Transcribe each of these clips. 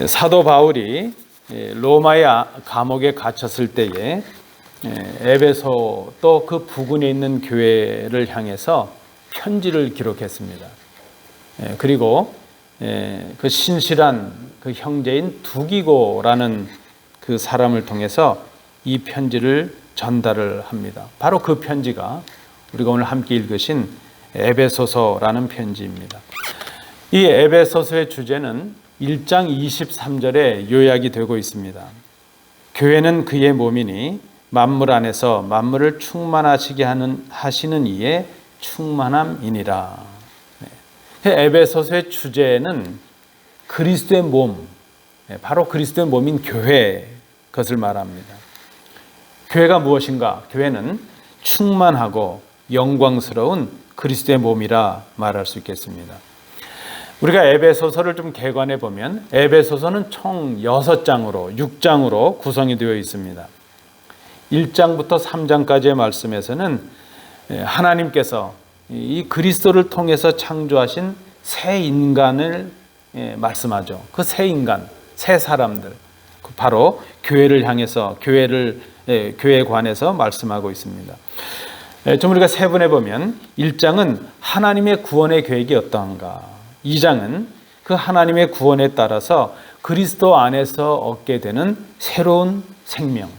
사도 바울이 로마의 감옥에 갇혔을 때에 에베소 또 그 부근에 있는 교회를 향해서 편지를 기록했습니다. 그리고 그 신실한 그 형제인 두기고라는 그 사람을 통해서 이 편지를 전달을 합니다. 바로 그 편지가 우리가 오늘 함께 읽으신 에베소서라는 편지입니다. 이 에베소서의 주제는 1장 23절에 요약이 되고 있습니다. 교회는 그의 몸이니 만물 안에서 만물을 충만하시게 하시는 이의 충만함이니라. 에베소서의 주제는 그리스도의 몸, 바로 그리스도의 몸인 교회 것을 말합니다. 교회가 무엇인가? 교회는 충만하고 영광스러운 그리스도의 몸이라 말할 수 있겠습니다. 우리가 에베소서를 좀 개관해 보면 에베소서는 총 6장으로 6장으로 구성이 되어 있습니다. 1장부터 3장까지의 말씀에서는 하나님께서 이 그리스도를 통해서 창조하신 새 인간을 말씀하죠. 그 새 인간, 새 사람들, 바로 교회를 향해서 교회에 관해서 말씀하고 있습니다. 좀 우리가 세분해 보면 1장은 하나님의 구원의 계획이 어떠한가, 2장은 그 하나님의 구원에 따라서 그리스도 안에서 얻게 되는 새로운 생명,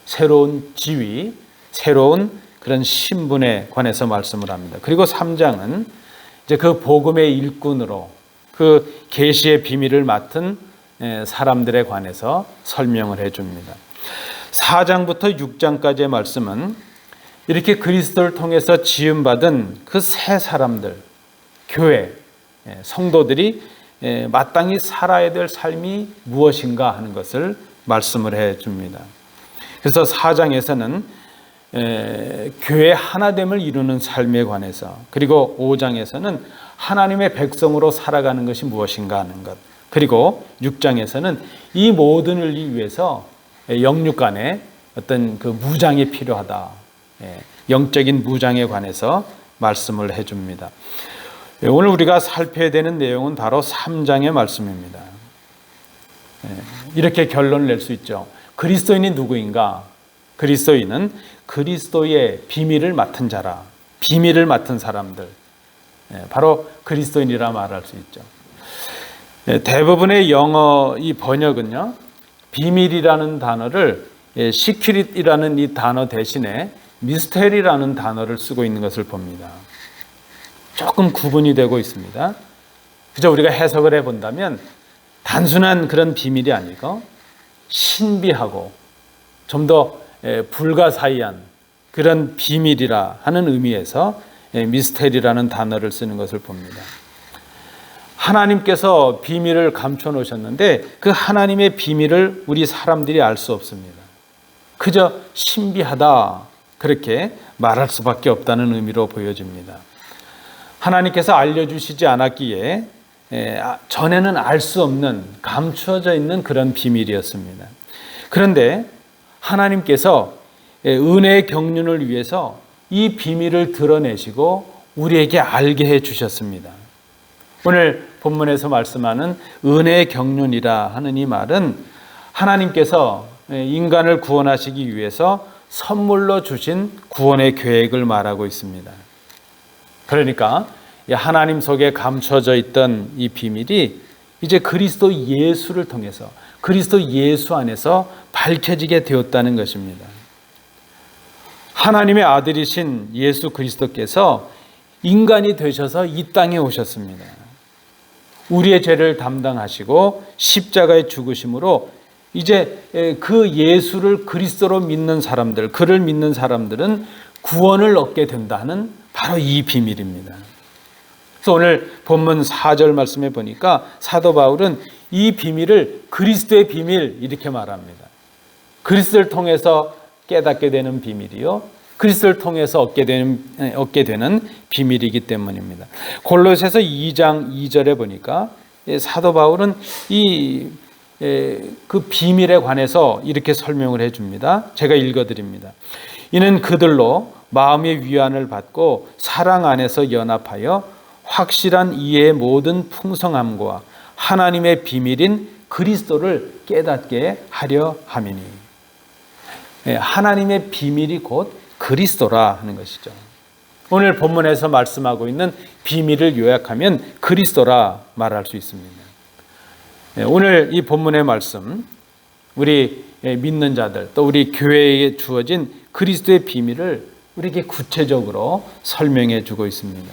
새로운 지위, 새로운 그런 신분에 관해서 말씀을 합니다. 그리고 3장은 이제 그 복음의 일꾼으로 그 계시의 비밀을 맡은 사람들에 관해서 설명을 해줍니다. 4장부터 6장까지의 말씀은 이렇게 그리스도를 통해서 지음받은 그 새 사람들, 교회, 성도들이 마땅히 살아야 될 삶이 무엇인가 하는 것을 말씀을 해줍니다. 그래서 4장에서는 교회 하나됨을 이루는 삶에 관해서, 그리고 5장에서는 하나님의 백성으로 살아가는 것이 무엇인가 하는 것, 그리고 6장에서는 이 모든 일 위해서 영육 간에 어떤 그 무장이 필요하다, 영적인 무장에 관해서 말씀을 해줍니다. 오늘 우리가 살펴야 되는 내용은 바로 3장의 말씀입니다. 이렇게 결론을 낼 수 있죠. 그리스도인이 누구인가? 그리스도인은 그리스도의 비밀을 맡은 자라. 비밀을 맡은 사람들, 바로 그리스도인이라 말할 수 있죠. 대부분의 영어 이 번역은요, 비밀이라는 단어를 시크릿이라는 이 단어 대신에 미스테리라는 단어를 쓰고 있는 것을 봅니다. 조금 구분이 되고 있습니다. 그저 우리가 해석을 해본다면 단순한 그런 비밀이 아니고 신비하고 좀 더 불가사의한 그런 비밀이라 하는 의미에서 미스테리라는 단어를 쓰는 것을 봅니다. 하나님께서 비밀을 감춰 놓으셨는데 그 하나님의 비밀을 우리 사람들이 알 수 없습니다. 그저 신비하다, 그렇게 말할 수밖에 없다는 의미로 보여집니다. 하나님께서 알려주시지 않았기에 전에는 알 수 없는, 감추어져 있는 그런 비밀이었습니다. 그런데 하나님께서 은혜의 경륜을 위해서 이 비밀을 드러내시고 우리에게 알게 해 주셨습니다. 오늘 본문에서 말씀하는 은혜의 경륜이라 하는 이 말은 하나님께서 인간을 구원하시기 위해서 선물로 주신 구원의 계획을 말하고 있습니다. 그러니까 하나님 속에 감춰져 있던 이 비밀이 이제 그리스도 예수를 통해서, 그리스도 예수 안에서 밝혀지게 되었다는 것입니다. 하나님의 아들이신 예수 그리스도께서 인간이 되셔서 이 땅에 오셨습니다. 우리의 죄를 담당하시고 십자가에 죽으심으로 이제 그 예수를 그리스도로 믿는 사람들, 그를 믿는 사람들은 구원을 얻게 된다는 바로 이 비밀입니다. 그래서 오늘 본문 4절 말씀에 보니까 사도 바울은 이 비밀을 그리스도의 비밀 이렇게 말합니다. 그리스도를 통해서 깨닫게 되는 비밀이요, 그리스도를 통해서 얻게 되는 비밀이기 때문입니다. 골로새서 2장 2절에 보니까 사도 바울은 그 비밀에 관해서 이렇게 설명을 해줍니다. 제가 읽어드립니다. 이는 그들로 마음의 위안을 받고 사랑 안에서 연합하여 확실한 이해의 모든 풍성함과 하나님의 비밀인 그리스도를 깨닫게 하려 함이니. 하나님의 비밀이 곧 그리스도라 하는 것이죠. 오늘 본문에서 말씀하고 있는 비밀을 요약하면 그리스도라 말할 수 있습니다. 오늘 이 본문의 말씀, 우리 믿는 자들 또 우리 교회에 주어진 그리스도의 비밀을 우리에게 구체적으로 설명해 주고 있습니다.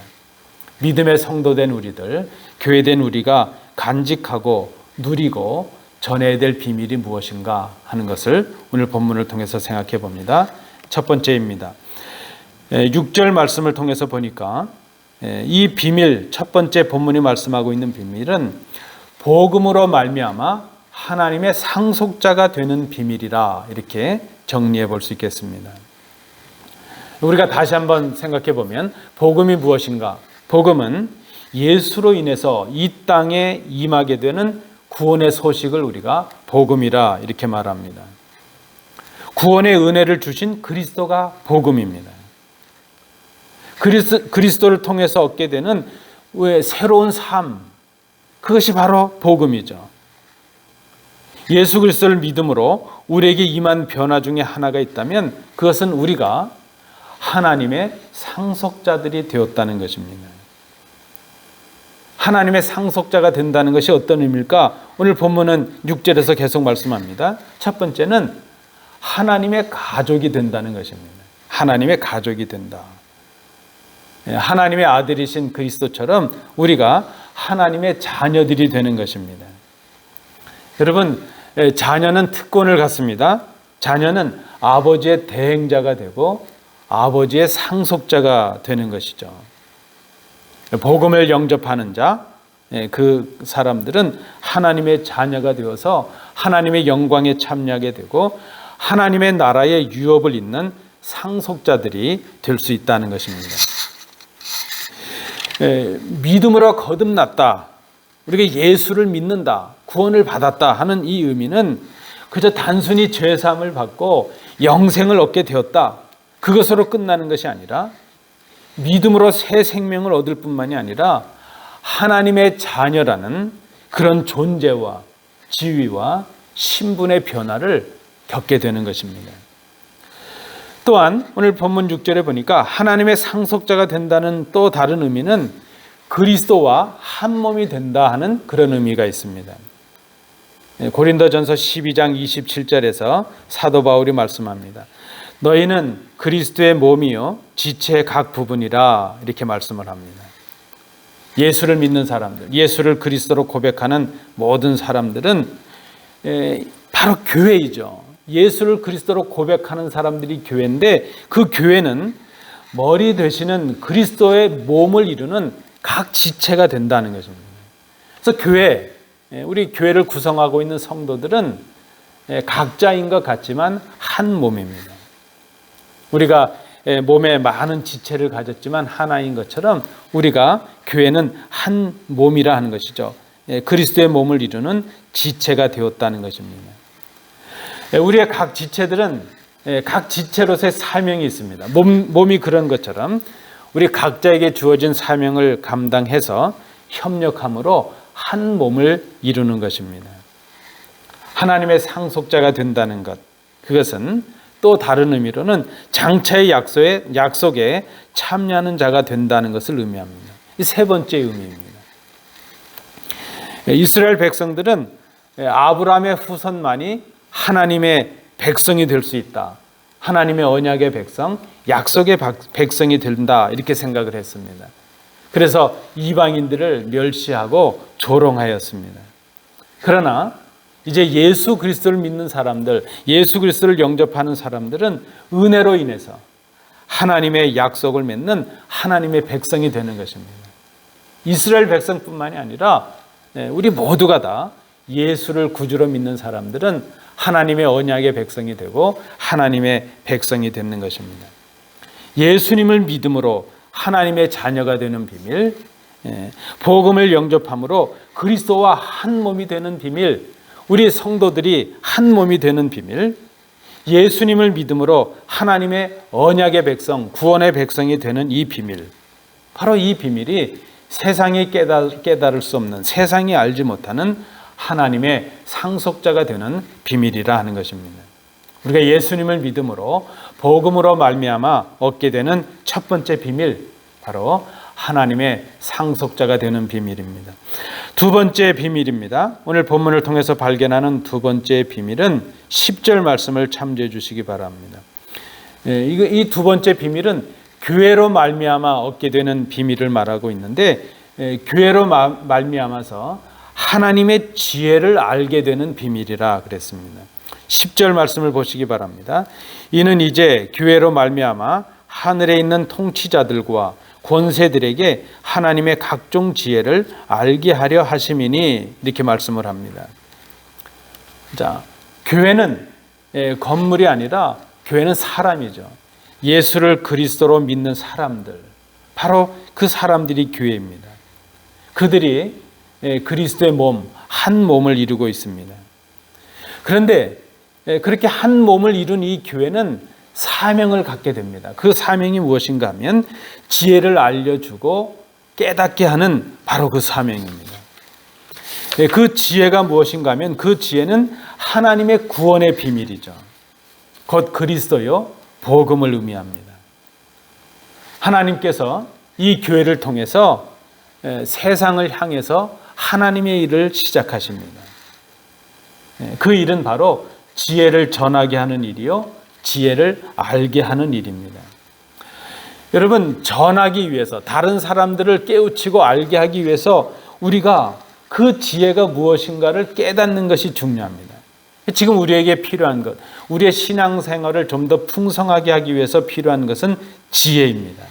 믿음의 성도된 우리들, 교회된 우리가 간직하고 누리고 전해야 될 비밀이 무엇인가 하는 것을 오늘 본문을 통해서 생각해 봅니다. 첫 번째입니다. 6절 말씀을 통해서 보니까 이 비밀, 첫 번째 본문이 말씀하고 있는 비밀은 복음으로 말미암아 하나님의 상속자가 되는 비밀이라 이렇게 정리해 볼 수 있겠습니다. 우리가 다시 한번 생각해 보면 복음이 무엇인가? 복음은 예수로 인해서 이 땅에 임하게 되는 구원의 소식을 우리가 복음이라 이렇게 말합니다. 구원의 은혜를 주신 그리스도가 복음입니다. 그리스도를 통해서 얻게 되는 새로운 삶, 그것이 바로 복음이죠. 예수 그리스도를 믿음으로 우리에게 임한 변화 중에 하나가 있다면 그것은 우리가 하나님의 상속자들이 되었다는 것입니다. 하나님의 상속자가 된다는 것이 어떤 의미일까? 오늘 본문은 6절에서 계속 말씀합니다. 첫 번째는 하나님의 가족이 된다는 것입니다. 하나님의 가족이 된다. 하나님의 아들이신 그리스도처럼 우리가 하나님의 자녀들이 되는 것입니다. 여러분, 자녀는 특권을 갖습니다. 자녀는 아버지의 대행자가 되고 아버지의 상속자가 되는 것이죠. 복음을 영접하는 자, 그 사람들은 하나님의 자녀가 되어서 하나님의 영광에 참여하게 되고 하나님의 나라의 유업을 잇는 상속자들이 될 수 있다는 것입니다. 믿음으로 거듭났다, 우리가 예수를 믿는다, 구원을 받았다 하는 이 의미는 그저 단순히 죄사함을 받고 영생을 얻게 되었다, 그것으로 끝나는 것이 아니라 믿음으로 새 생명을 얻을 뿐만이 아니라 하나님의 자녀라는 그런 존재와 지위와 신분의 변화를 겪게 되는 것입니다. 또한 오늘 본문 6절에 보니까 하나님의 상속자가 된다는 또 다른 의미는 그리스도와 한 몸이 된다 하는 그런 의미가 있습니다. 고린도전서 12장 27절에서 사도 바울이 말씀합니다. 너희는 그리스도의 몸이요 지체의 각 부분이라 이렇게 말씀을 합니다. 예수를 믿는 사람들, 예수를 그리스도로 고백하는 모든 사람들은 바로 교회이죠. 예수를 그리스도로 고백하는 사람들이 교회인데 그 교회는 머리 되시는 그리스도의 몸을 이루는 각 지체가 된다는 것입니다. 그래서 교회, 우리 교회를 구성하고 있는 성도들은 각자인 것 같지만 한 몸입니다. 우리가 몸에 많은 지체를 가졌지만 하나인 것처럼 우리가 교회는 한 몸이라 하는 것이죠. 그리스도의 몸을 이루는 지체가 되었다는 것입니다. 우리의 각 지체들은 각 지체로서의 사명이 있습니다. 몸이 그런 것처럼 우리 각자에게 주어진 사명을 감당해서 협력함으로 한 몸을 이루는 것입니다. 하나님의 상속자가 된다는 것, 그것은 또 다른 의미로는 장차의 약속에 참여하는 자가 된다는 것을 의미합니다. 이 세 번째 의미입니다. 이스라엘 백성들은 아브라함의 후손만이 하나님의 백성이 될 수 있다. 하나님의 언약의 백성, 약속의 백성이 된다. 이렇게 생각을 했습니다. 그래서 이방인들을 멸시하고 조롱하였습니다. 그러나 이제 예수 그리스도를 믿는 사람들, 예수 그리스도를 영접하는 사람들은 은혜로 인해서 하나님의 약속을 맺는 하나님의 백성이 되는 것입니다. 이스라엘 백성뿐만이 아니라 우리 모두가 다 예수를 구주로 믿는 사람들은 하나님의 언약의 백성이 되고 하나님의 백성이 되는 것입니다. 예수님을 믿음으로 하나님의 자녀가 되는 비밀, 복음을 영접함으로 그리스도와 한 몸이 되는 비밀, 우리 성도들이 한 몸이 되는 비밀, 예수님을 믿음으로 하나님의 언약의 백성, 구원의 백성이 되는 이 비밀, 바로 이 비밀이 세상이 깨달을 수 없는, 세상이 알지 못하는 하나님의 상속자가 되는 비밀이라 하는 것입니다. 우리가 예수님을 믿음으로 복음으로 말미암아 얻게 되는 첫 번째 비밀, 바로 하나님의 상속자가 되는 비밀입니다. 두 번째 비밀입니다. 오늘 본문을 통해서 발견하는 두 번째 비밀은 10절 말씀을 참조해 주시기 바랍니다. 이 두 번째 비밀은 교회로 말미암아 얻게 되는 비밀을 말하고 있는데, 교회로 말미암아서 하나님의 지혜를 알게 되는 비밀이라 그랬습니다. 10절 말씀을 보시기 바랍니다. 이는 이제 교회로 말미암아 하늘에 있는 통치자들과 권세들에게 하나님의 각종 지혜를 알게 하려 하심이니, 이렇게 말씀을 합니다. 자, 교회는 건물이 아니라 교회는 사람이죠. 예수를 그리스도로 믿는 사람들, 바로 그 사람들이 교회입니다. 그들이 그리스도의 몸, 한 몸을 이루고 있습니다. 그런데 그렇게 한 몸을 이룬 이 교회는 사명을 갖게 됩니다. 그 사명이 무엇인가 하면 지혜를 알려주고 깨닫게 하는 바로 그 사명입니다. 그 지혜가 무엇인가 하면 그 지혜는 하나님의 구원의 비밀이죠. 곧 그리스도요, 복음을 의미합니다. 하나님께서 이 교회를 통해서 세상을 향해서 하나님의 일을 시작하십니다. 그 일은 바로 지혜를 전하게 하는 일이요, 지혜를 알게 하는 일입니다. 여러분, 전하기 위해서, 다른 사람들을 깨우치고 알게 하기 위해서 우리가 그 지혜가 무엇인가를 깨닫는 것이 중요합니다. 지금 우리에게 필요한 것, 우리의 신앙생활을 좀 더 풍성하게 하기 위해서 필요한 것은 지혜입니다.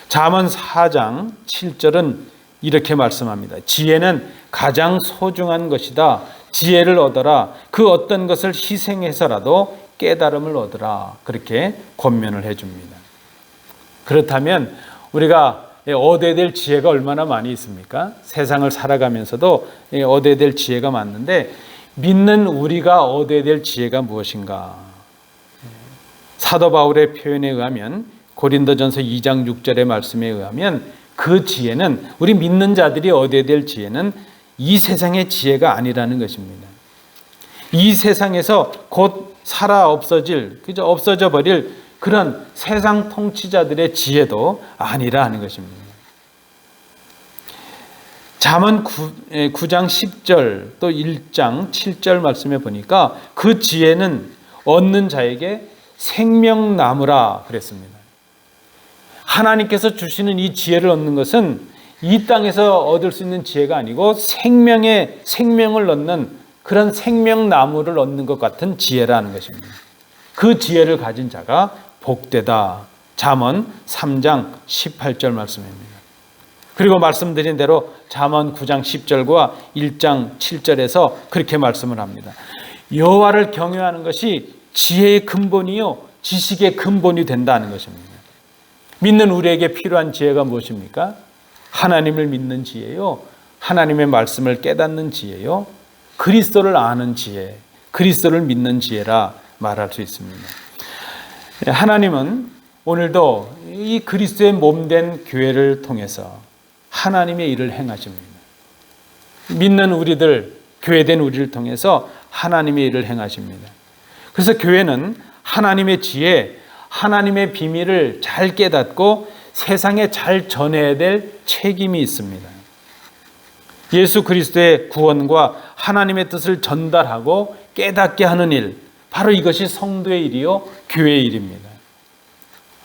잠언 4장 7절은 이렇게 말씀합니다. 지혜는 가장 소중한 것이다. 지혜를 얻어라. 그 어떤 것을 희생해서라도 깨달음을 얻으라. 그렇게 권면을 해줍니다. 그렇다면 우리가 얻어야 될 지혜가 얼마나 많이 있습니까? 세상을 살아가면서도 얻어야 될 지혜가 많은데, 믿는 우리가 얻어야 될 지혜가 무엇인가? 사도 바울의 표현에 의하면, 고린도전서 2장 6절의 말씀에 의하면, 그 지혜는, 우리 믿는 자들이 얻어야 될 지혜는 이 세상의 지혜가 아니라는 것입니다. 이 세상에서 곧 살아 없어져 버릴 그런 세상 통치자들의 지혜도 아니라 하는 것입니다. 잠언 9장 10절 또 1장 7절 말씀에 보니까 그 지혜는 얻는 자에게 생명나무라 그랬습니다. 하나님께서 주시는 이 지혜를 얻는 것은 이 땅에서 얻을 수 있는 지혜가 아니고 생명을 얻는 그런 생명나무를 얻는 것 같은 지혜라는 것입니다. 그 지혜를 가진 자가 복되다. 잠언 3장 18절 말씀입니다. 그리고 말씀드린 대로 잠언 9장 10절과 1장 7절에서 그렇게 말씀을 합니다. 여호와를 경외하는 것이 지혜의 근본이요 지식의 근본이 된다는 것입니다. 믿는 우리에게 필요한 지혜가 무엇입니까? 하나님을 믿는 지혜요, 하나님의 말씀을 깨닫는 지혜요, 그리스도를 아는 지혜, 그리스도를 믿는 지혜라 말할 수 있습니다. 하나님은 오늘도 이 그리스도의 몸된 교회를 통해서 하나님의 일을 행하십니다. 믿는 우리들, 교회된 우리를 통해서 하나님의 일을 행하십니다. 그래서 교회는 하나님의 지혜, 하나님의 비밀을 잘 깨닫고 세상에 잘 전해야 될 책임이 있습니다. 예수 그리스도의 구원과 하나님의 뜻을 전달하고 깨닫게 하는 일, 바로 이것이 성도의 일이요 교회의 일입니다.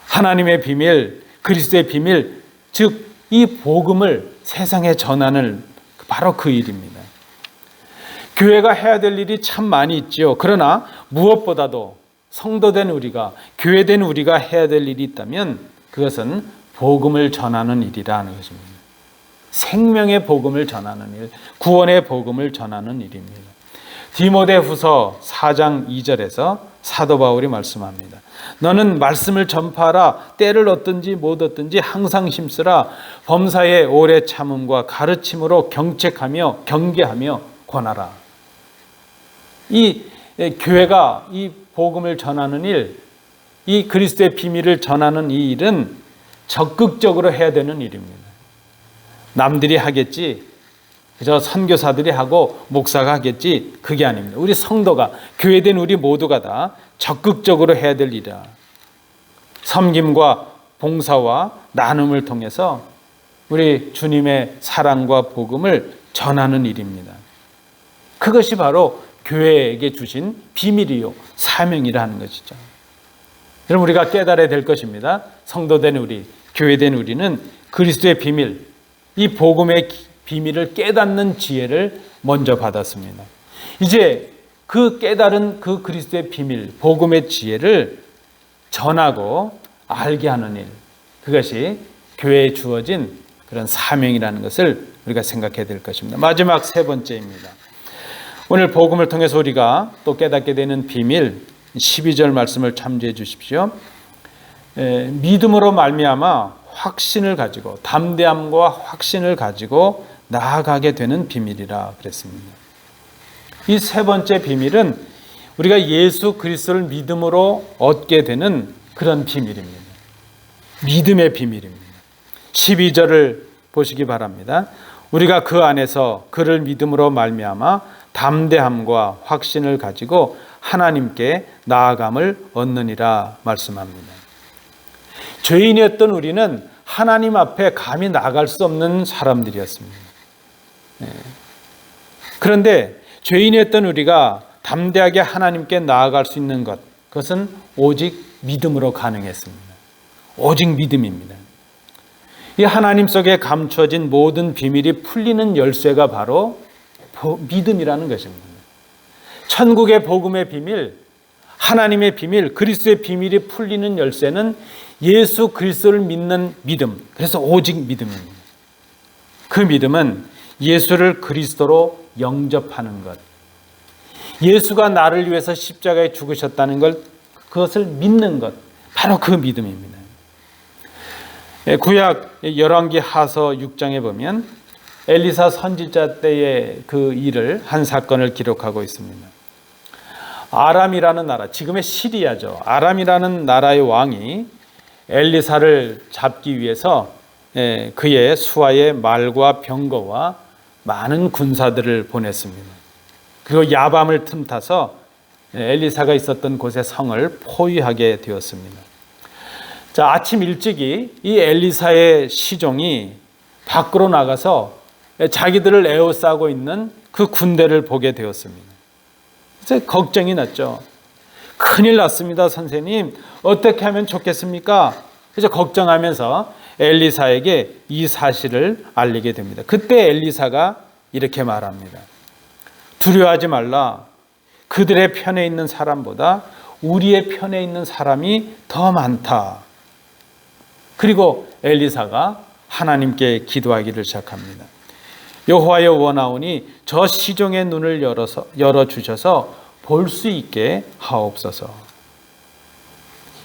하나님의 비밀, 그리스도의 비밀, 즉 이 복음을 세상에 전하는 바로 그 일입니다. 교회가 해야 될 일이 참 많이 있죠. 그러나 무엇보다도 성도된 우리가, 교회된 우리가 해야 될 일이 있다면 그것은 복음을 전하는 일이라는 것입니다. 생명의 복음을 전하는 일, 구원의 복음을 전하는 일입니다. 디모데후서 4장 2절에서 사도 바울이 말씀합니다. 너는 말씀을 전파하라. 때를 얻든지 못 얻든지 항상 힘쓰라. 범사에 오래 참음과 가르침으로 경책하며 경계하며 권하라. 이 교회가 이 복음을 전하는 일, 이 그리스도의 비밀을 전하는 이 일은 적극적으로 해야 되는 일입니다. 남들이 하겠지, 그저 선교사들이 하고 목사가 하겠지, 그게 아닙니다. 우리 성도가, 교회된 우리 모두가 다 적극적으로 해야 될 일이라. 섬김과 봉사와 나눔을 통해서 우리 주님의 사랑과 복음을 전하는 일입니다. 그것이 바로 교회에게 주신 비밀이요 사명이라 하는 것이죠. 여러분, 우리가 깨달아야 될 것입니다. 성도된 우리, 교회된 우리는 그리스도의 비밀, 이 복음의 비밀을 깨닫는 지혜를 먼저 받았습니다. 이제 그 깨달은 그 그리스도의 비밀, 복음의 지혜를 전하고 알게 하는 일, 그것이 교회에 주어진 그런 사명이라는 것을 우리가 생각해야 될 것입니다. 마지막 세 번째입니다. 오늘 복음을 통해서 우리가 또 깨닫게 되는 비밀, 12절 말씀을 참조해 주십시오. 믿음으로 말미암아 확신을 가지고, 담대함과 확신을 가지고 나아가게 되는 비밀이라 그랬습니다. 이 세 번째 비밀은 우리가 예수 그리스도를 믿음으로 얻게 되는 그런 비밀입니다. 믿음의 비밀입니다. 12절을 보시기 바랍니다. 우리가 그 안에서 그를 믿음으로 말미암아 담대함과 확신을 가지고 하나님께 나아감을 얻느니라 말씀합니다. 죄인이었던 우리는 하나님 앞에 감히 나아갈 수 없는 사람들이었습니다. 그런데 죄인이었던 우리가 담대하게 하나님께 나아갈 수 있는 것, 그것은 오직 믿음으로 가능했습니다. 오직 믿음입니다. 이 하나님 속에 감추어진 모든 비밀이 풀리는 열쇠가 바로 믿음이라는 것입니다. 천국의 복음의 비밀, 하나님의 비밀, 그리스도의 비밀이 풀리는 열쇠는 예수 그리스도를 믿는 믿음, 그래서 오직 믿음입니다. 그 믿음은 예수를 그리스도로 영접하는 것, 예수가 나를 위해서 십자가에 죽으셨다는 걸, 그것을 믿는 것, 바로 그 믿음입니다. 구약 열왕기 하서 6장에 보면 엘리사 선지자 때의 그 일을, 한 사건을 기록하고 있습니다. 아람이라는 나라, 지금의 시리아죠. 아람이라는 나라의 왕이 엘리사를 잡기 위해서 그의 수하에 말과 병거와 많은 군사들을 보냈습니다. 그리고 야밤을 틈타서 엘리사가 있었던 곳의 성을 포위하게 되었습니다. 자, 아침 일찍이 이 엘리사의 시종이 밖으로 나가서 자기들을 에워싸고 있는 그 군대를 보게 되었습니다. 그래서 걱정이 났죠. 큰일 났습니다, 선생님. 어떻게 하면 좋겠습니까? 그래서 걱정하면서 엘리사에게 이 사실을 알리게 됩니다. 그때 엘리사가 이렇게 말합니다. 두려워하지 말라. 그들의 편에 있는 사람보다 우리의 편에 있는 사람이 더 많다. 그리고 엘리사가 하나님께 기도하기를 시작합니다. 여호와여 원하오니 저 시종의 눈을 열어주셔서 볼 수 있게 하옵소서.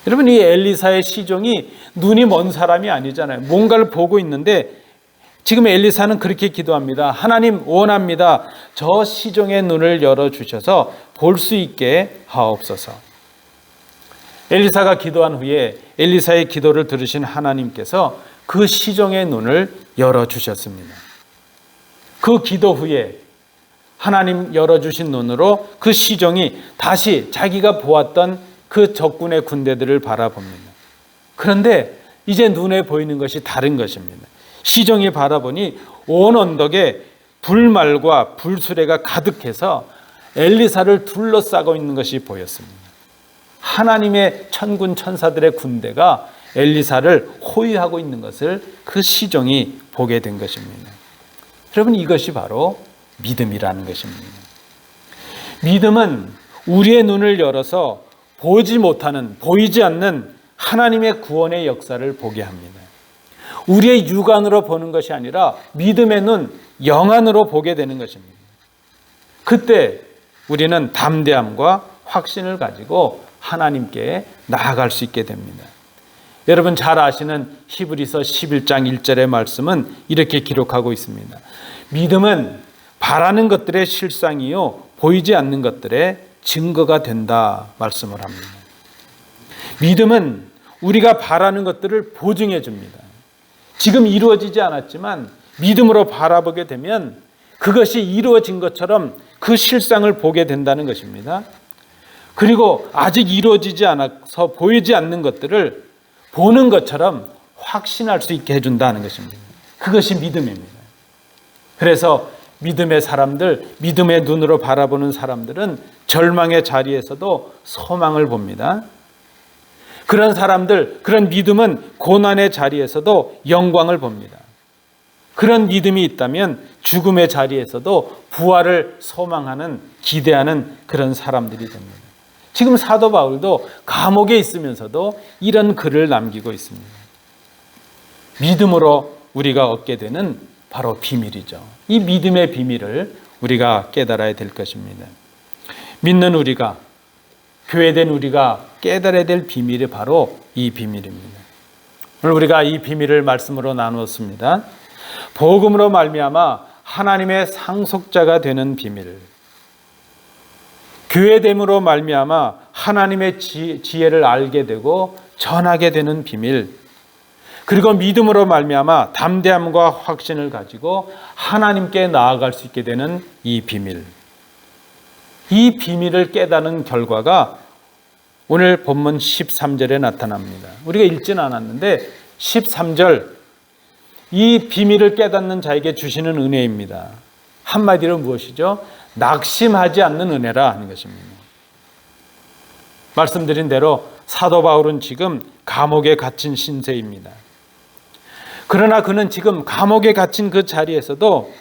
여러분, 이 엘리사의 시종이 눈이 먼 사람이 아니잖아요. 뭔가를 보고 있는데 지금 엘리사는 그렇게 기도합니다. 하나님 원합니다. 저 시종의 눈을 열어주셔서 볼 수 있게 하옵소서. 엘리사가 기도한 후에 엘리사의 기도를 들으신 하나님께서 그 시종의 눈을 열어주셨습니다. 그 기도 후에 하나님 열어주신 눈으로 그 시종이 다시 자기가 보았던 그 적군의 군대들을 바라봅니다. 그런데 이제 눈에 보이는 것이 다른 것입니다. 시종이 바라보니 온 언덕에 불말과 불수레가 가득해서 엘리사를 둘러싸고 있는 것이 보였습니다. 하나님의 천군 천사들의 군대가 엘리사를 호위하고 있는 것을 그 시종이 보게 된 것입니다. 여러분, 이것이 바로 믿음이라는 것입니다. 믿음은 우리의 눈을 열어서 보지 못하는, 보이지 않는 하나님의 구원의 역사를 보게 합니다. 우리의 육안으로 보는 것이 아니라 믿음의 눈, 영안으로 보게 되는 것입니다. 그때 우리는 담대함과 확신을 가지고 하나님께 나아갈 수 있게 됩니다. 여러분 잘 아시는 히브리서 11장 1절의 말씀은 이렇게 기록하고 있습니다. 믿음은 바라는 것들의 실상이요 보이지 않는 것들의 증거가 된다 말씀을 합니다. 믿음은 우리가 바라는 것들을 보증해 줍니다. 지금 이루어지지 않았지만 믿음으로 바라보게 되면 그것이 이루어진 것처럼 그 실상을 보게 된다는 것입니다. 그리고 아직 이루어지지 않아서 보이지 않는 것들을 보는 것처럼 확신할 수 있게 해준다는 것입니다. 그것이 믿음입니다. 그래서 믿음의 사람들, 믿음의 눈으로 바라보는 사람들은 절망의 자리에서도 소망을 봅니다. 그런 사람들, 그런 믿음은 고난의 자리에서도 영광을 봅니다. 그런 믿음이 있다면 죽음의 자리에서도 부활을 소망하는, 기대하는 그런 사람들이 됩니다. 지금 사도 바울도 감옥에 있으면서도 이런 글을 남기고 있습니다. 믿음으로 우리가 얻게 되는 바로 비밀이죠. 이 믿음의 비밀을 우리가 깨달아야 될 것입니다. 믿는 우리가, 교회된 우리가 깨달아야 될 비밀이 바로 이 비밀입니다. 오늘 우리가 이 비밀을 말씀으로 나누었습니다. 복음으로 말미암아 하나님의 상속자가 되는 비밀, 교회됨으로 말미암아 하나님의 지혜를 알게 되고 전하게 되는 비밀, 그리고 믿음으로 말미암아 담대함과 확신을 가지고 하나님께 나아갈 수 있게 되는 이 비밀. 이 비밀을 깨닫는 결과가 오늘 본문 13절에 나타납니다. 우리가 읽지는 않았는데 13절, 이 비밀을 깨닫는 자에게 주시는 은혜입니다. 한마디로 무엇이죠? 낙심하지 않는 은혜라 하는 것입니다. 말씀드린 대로 사도 바울은 지금 감옥에 갇힌 신세입니다. 그러나 그는 지금 감옥에 갇힌 그 자리에서도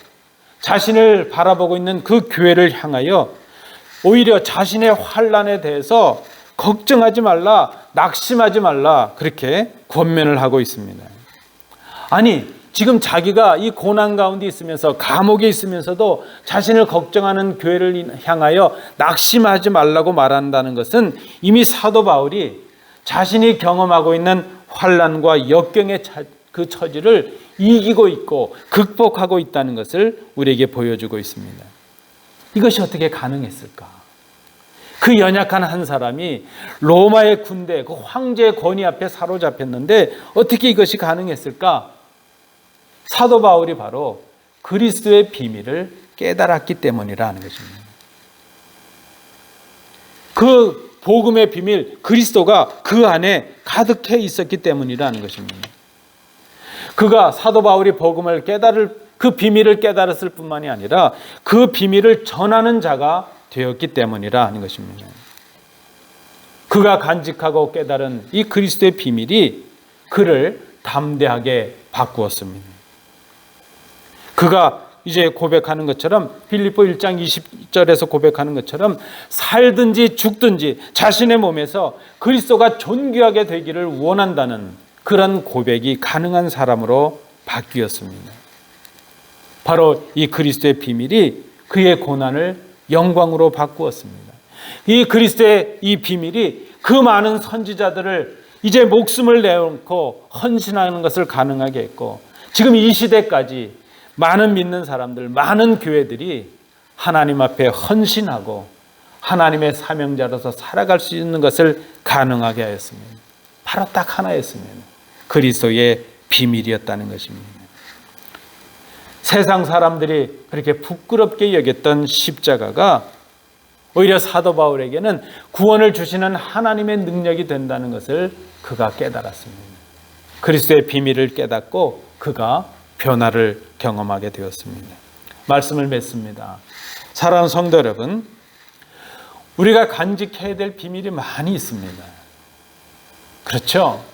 자신을 바라보고 있는 그 교회를 향하여 오히려 자신의 환난에 대해서 걱정하지 말라, 낙심하지 말라, 그렇게 권면을 하고 있습니다. 아니, 지금 자기가 이 고난 가운데 있으면서 감옥에 있으면서도 자신을 걱정하는 교회를 향하여 낙심하지 말라고 말한다는 것은 이미 사도 바울이 자신이 경험하고 있는 환난과 역경의 그 처지를 이기고 있고 극복하고 있다는 것을 우리에게 보여주고 있습니다. 이것이 어떻게 가능했을까? 그 연약한 한 사람이 로마의 군대, 그 황제의 권위 앞에 사로잡혔는데 어떻게 이것이 가능했을까? 사도 바울이 바로 그리스도의 비밀을 깨달았기 때문이라는 것입니다. 그 복음의 비밀, 그리스도가 그 안에 가득해 있었기 때문이라는 것입니다. 그가 사도 바울이 복음을 그 비밀을 깨달았을 뿐만이 아니라 그 비밀을 전하는 자가 되었기 때문이라 하는 것입니다. 그가 간직하고 깨달은 이 그리스도의 비밀이 그를 담대하게 바꾸었습니다. 그가 이제 고백하는 것처럼 빌립보 1장 20절에서 고백하는 것처럼 살든지 죽든지 자신의 몸에서 그리스도가 존귀하게 되기를 원한다는 그런 고백이 가능한 사람으로 바뀌었습니다. 바로 이 그리스도의 비밀이 그의 고난을 영광으로 바꾸었습니다. 이 그리스도의 이 비밀이 그 많은 선지자들을 이제 목숨을 내놓고 헌신하는 것을 가능하게 했고 지금 이 시대까지 많은 믿는 사람들, 많은 교회들이 하나님 앞에 헌신하고 하나님의 사명자로서 살아갈 수 있는 것을 가능하게 하였습니다. 바로 딱 하나였습니다. 그리스도의 비밀이었다는 것입니다. 세상 사람들이 그렇게 부끄럽게 여겼던 십자가가 오히려 사도 바울에게는 구원을 주시는 하나님의 능력이 된다는 것을 그가 깨달았습니다. 그리스도의 비밀을 깨닫고 그가 변화를 경험하게 되었습니다. 말씀을 맺습니다. 사랑하는 성도 여러분, 우리가 간직해야 될 비밀이 많이 있습니다. 그렇죠?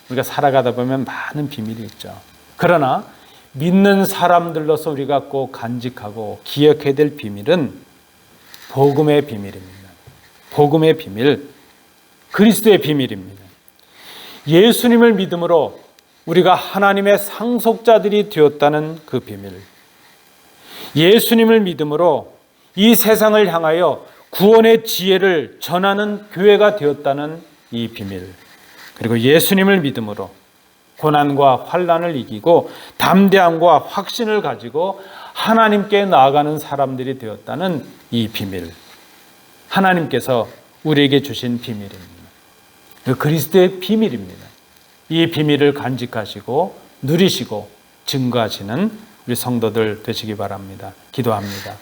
우리가 살아가다 보면 많은 비밀이 있죠. 그러나 믿는 사람들로서 우리가 꼭 간직하고 기억해야 될 비밀은 복음의 비밀입니다. 복음의 비밀, 그리스도의 비밀입니다. 예수님을 믿음으로 우리가 하나님의 상속자들이 되었다는 그 비밀, 예수님을 믿음으로 이 세상을 향하여 구원의 지혜를 전하는 교회가 되었다는 이 비밀, 그리고 예수님을 믿음으로 고난과 환난을 이기고 담대함과 확신을 가지고 하나님께 나아가는 사람들이 되었다는 이 비밀, 하나님께서 우리에게 주신 비밀입니다. 그리스도의 비밀입니다. 이 비밀을 간직하시고 누리시고 증거하시는 우리 성도들 되시기 바랍니다. 기도합니다.